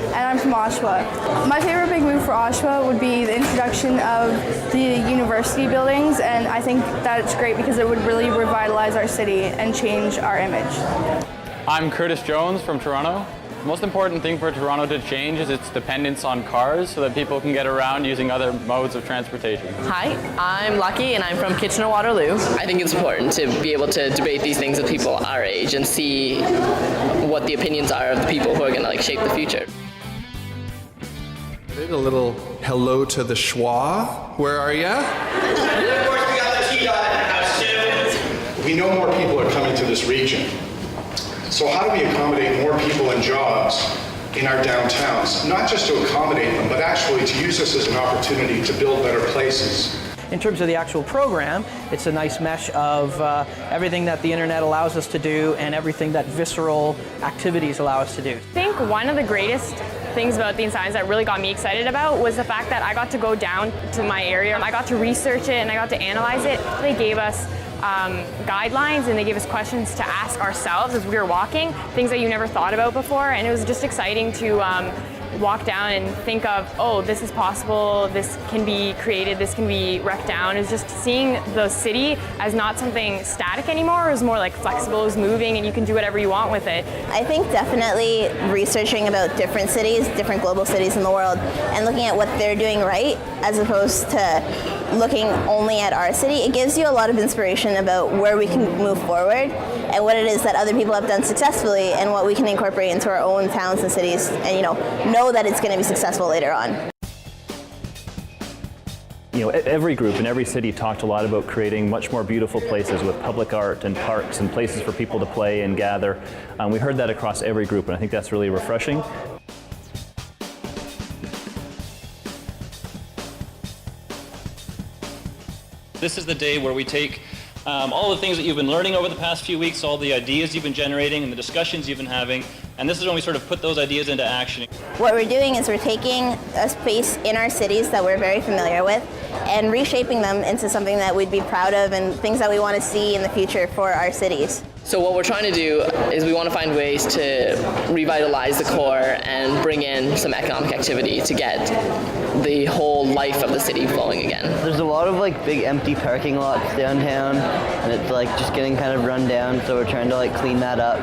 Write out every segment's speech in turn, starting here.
and I'm from Oshawa. My favorite big move for Oshawa would be the introduction of the university buildings, and I think that it's great because it would really revitalize our city and change our image. I'm Curtis Jones from Toronto. The most important thing for Toronto to change is its dependence on cars so that people can get around using other modes of transportation. Hi, I'm Lucky and I'm from Kitchener-Waterloo. I think it's important to be able to debate these things with people our age and see what the opinions are of the people who are going to shape the future. A little hello to the schwa. Where are ya? And of course, we got the T-Dot in the house too. We know more people are coming to this region. So how do we accommodate more people and jobs in our downtowns? Not just to accommodate them, but actually to use this as an opportunity to build better places. In terms of the actual program, it's a nice mesh of everything that the internet allows us to do and everything that visceral activities allow us to do. I think one of the greatest things about Theme Science that really got me excited about was the fact that I got to go down to my area. I got to research it and I got to analyze it. They gave us guidelines and they gave us questions to ask ourselves as we were walking, things that you never thought about before, and it was just exciting to walk down and think of, oh, this is possible, this can be created, this can be wrecked down. It was just seeing the city as not something static anymore. It was more like flexible, it was moving, and you can do whatever you want with it. I think definitely researching about different cities, different global cities in the world, and looking at what they're doing right as opposed to looking only at our city, it gives you a lot of inspiration about where we can move forward and what it is that other people have done successfully and what we can incorporate into our own towns and cities and know that it's going to be successful later on. Every group in every city talked a lot about creating much more beautiful places with public art and parks and places for people to play and gather. We heard that across every group, and I think that's really refreshing. This is the day where we take all the things that you've been learning over the past few weeks, all the ideas you've been generating and the discussions you've been having, and this is when we sort of put those ideas into action. What we're doing is we're taking a space in our cities that we're very familiar with and reshaping them into something that we'd be proud of and things that we want to see in the future for our cities. So what we're trying to do is we want to find ways to revitalize the core and bring in some economic activity to get the whole life of the city flowing again. There's a lot of big empty parking lots downtown, and it's just getting kind of run down, so we're trying to clean that up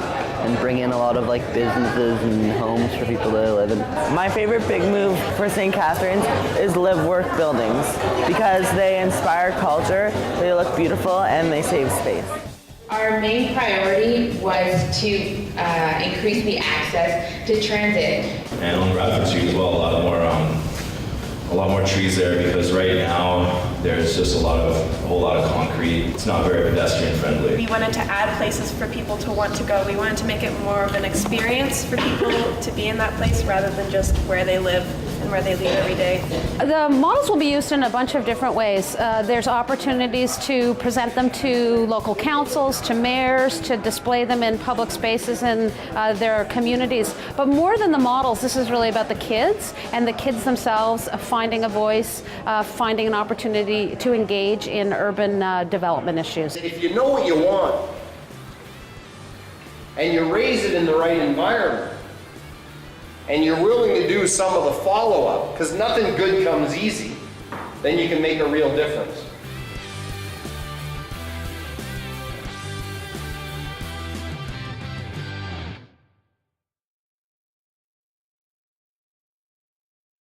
and bring in a lot of businesses and homes for people to live in. My favorite big move for St. Catharines is live-work buildings because they inspire culture, they look beautiful, and they save space. Our main priority was to increase the access to transit. And on Bradford Street as well, a lot more trees there because right now there's just a whole lot of concrete. It's not very pedestrian friendly. We wanted to add places for people to want to go. We wanted to make it more of an experience for people to be in that place rather than just where they live and where they leave every day. The models will be used in a bunch of different ways. There's opportunities to present them to local councils, to mayors, to display them in public spaces in their communities. But more than the models, this is really about the kids and the kids themselves finding a voice, finding an opportunity to engage in urban development issues. If you know what you want and you raise it in the right environment, and you're willing to do some of the follow-up, because nothing good comes easy, then you can make a real difference.